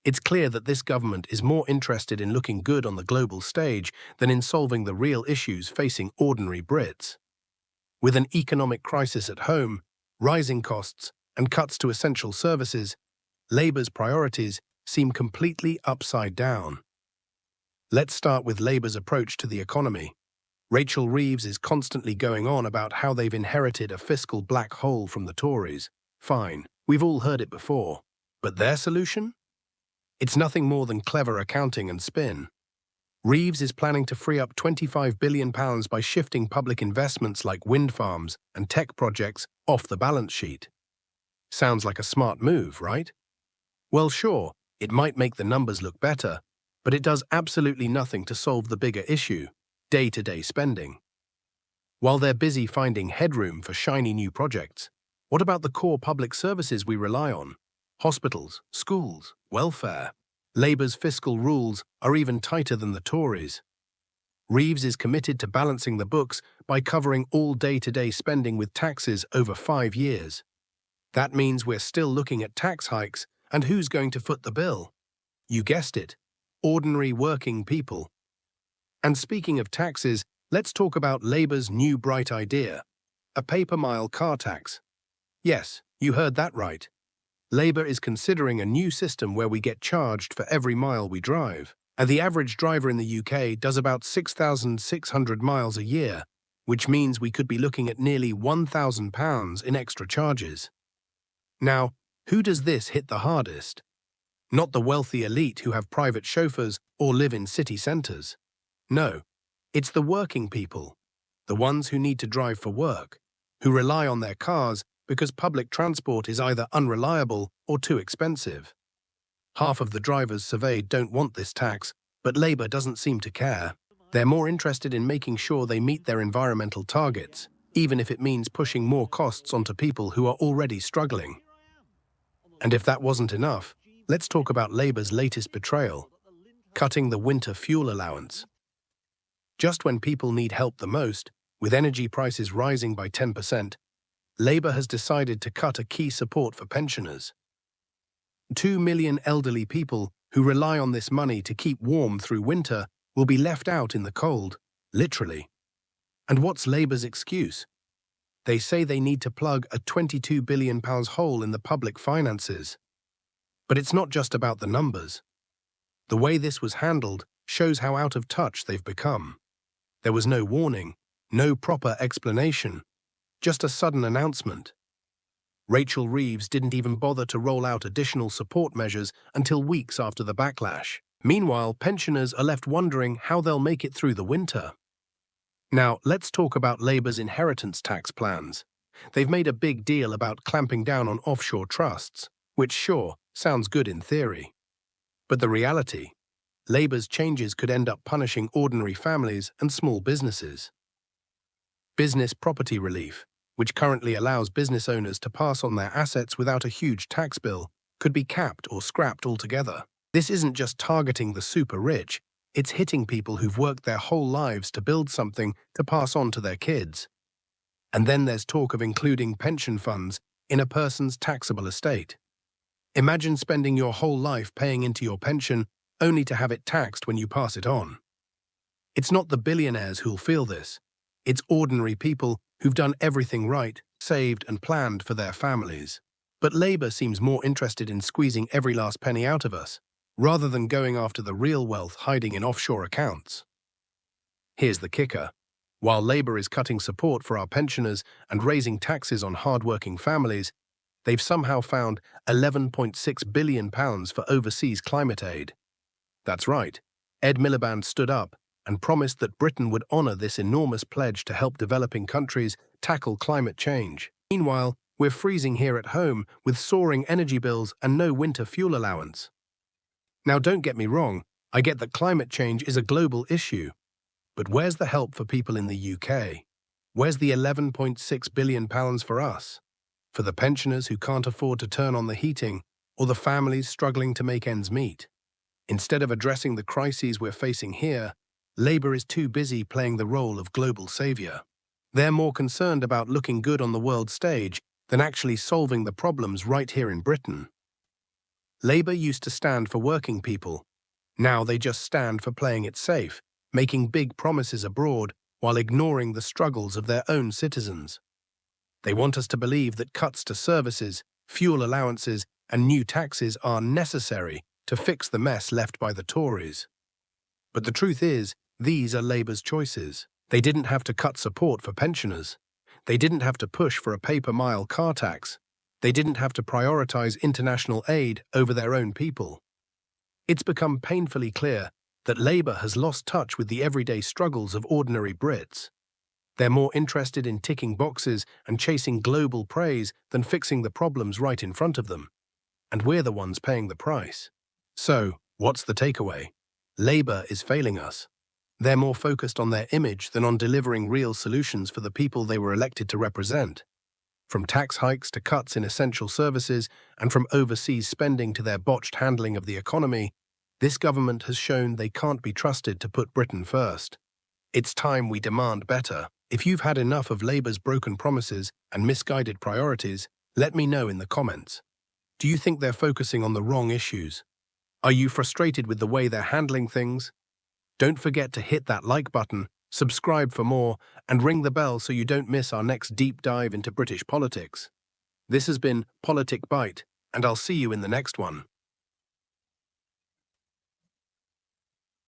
It's clear that this government is more interested in looking good on the global stage than in solving the real issues facing ordinary Brits. With an economic crisis at home, rising costs, and cuts to essential services, Labour's priorities seem completely upside down. Let's start with Labour's approach to the economy. Rachel Reeves is constantly going on about how they've inherited a fiscal black hole from the Tories. Fine, we've all heard it before. But their solution? It's nothing more than clever accounting and spin. Reeves is planning to free up £25 billion by shifting public investments like wind farms and tech projects off the balance sheet. Sounds like a smart move, right? Well, sure, it might make the numbers look better, but it does absolutely nothing to solve the bigger issue, day-to-day spending. While they're busy finding headroom for shiny new projects, what about the core public services we rely on? Hospitals, schools, welfare. Labour's fiscal rules are even tighter than the Tories. Reeves is committed to balancing the books by covering all day-to-day spending with taxes over 5 years. That means we're still looking at tax hikes, and who's going to foot the bill? You guessed it, ordinary working people. And speaking of taxes, let's talk about Labour's new bright idea, a paper-mile car tax. Yes, you heard that right. Labour is considering a new system where we get charged for every mile we drive. And the average driver in the UK does about 6,600 miles a year, which means we could be looking at nearly £1,000 in extra charges. Now, who does this hit the hardest? Not the wealthy elite who have private chauffeurs or live in city centres. No, it's the working people, the ones who need to drive for work, who rely on their cars because public transport is either unreliable or too expensive. Half of the drivers surveyed don't want this tax, but Labour doesn't seem to care. They're more interested in making sure they meet their environmental targets, even if it means pushing more costs onto people who are already struggling. And if that wasn't enough, let's talk about Labour's latest betrayal, cutting the winter fuel allowance. Just when people need help the most, with energy prices rising by 10%, Labour has decided to cut a key support for pensioners. 2 million elderly people who rely on this money to keep warm through winter will be left out in the cold, literally. And what's Labour's excuse? They say they need to plug a £22 billion hole in the public finances. But it's not just about the numbers. The way this was handled shows how out of touch they've become. There was no warning, no proper explanation, just a sudden announcement. Rachel Reeves didn't even bother to roll out additional support measures until weeks after the backlash. Meanwhile, pensioners are left wondering how they'll make it through the winter. Now, let's talk about Labour's inheritance tax plans. They've made a big deal about clamping down on offshore trusts, which sure, sounds good in theory. But the reality? Labour's changes could end up punishing ordinary families and small businesses. Business property relief, which currently allows business owners to pass on their assets without a huge tax bill, could be capped or scrapped altogether. This isn't just targeting the super rich, it's hitting people who've worked their whole lives to build something to pass on to their kids. And then there's talk of including pension funds in a person's taxable estate. Imagine spending your whole life paying into your pension only to have it taxed when you pass it on. It's not the billionaires who'll feel this. It's ordinary people who've done everything right, saved and planned for their families. But Labour seems more interested in squeezing every last penny out of us, rather than going after the real wealth hiding in offshore accounts. Here's the kicker. While Labour is cutting support for our pensioners and raising taxes on hard-working families, they've somehow found £11.6 billion for overseas climate aid. That's right, Ed Miliband stood up and promised that Britain would honour this enormous pledge to help developing countries tackle climate change. Meanwhile, we're freezing here at home with soaring energy bills and no winter fuel allowance. Now don't get me wrong, I get that climate change is a global issue. But where's the help for people in the UK? Where's the £11.6 billion for us? For the pensioners who can't afford to turn on the heating, or the families struggling to make ends meet? Instead of addressing the crises we're facing here, Labour is too busy playing the role of global saviour. They're more concerned about looking good on the world stage than actually solving the problems right here in Britain. Labour used to stand for working people. Now they just stand for playing it safe, making big promises abroad while ignoring the struggles of their own citizens. They want us to believe that cuts to services, fuel allowances, and new taxes are necessary to fix the mess left by the Tories. But the truth is, these are Labour's choices. They didn't have to cut support for pensioners. They didn't have to push for a pay-per-mile car tax. They didn't have to prioritise international aid over their own people. It's become painfully clear that Labour has lost touch with the everyday struggles of ordinary Brits. They're more interested in ticking boxes and chasing global praise than fixing the problems right in front of them. And we're the ones paying the price. So, what's the takeaway? Labour is failing us. They're more focused on their image than on delivering real solutions for the people they were elected to represent. From tax hikes to cuts in essential services and from overseas spending to their botched handling of the economy, this government has shown they can't be trusted to put Britain first. It's time we demand better. If you've had enough of Labour's broken promises and misguided priorities, let me know in the comments. Do you think they're focusing on the wrong issues? Are you frustrated with the way they're handling things? Don't forget to hit that like button, subscribe for more, and ring the bell so you don't miss our next deep dive into British politics. This has been Politic Bite, and I'll see you in the next one.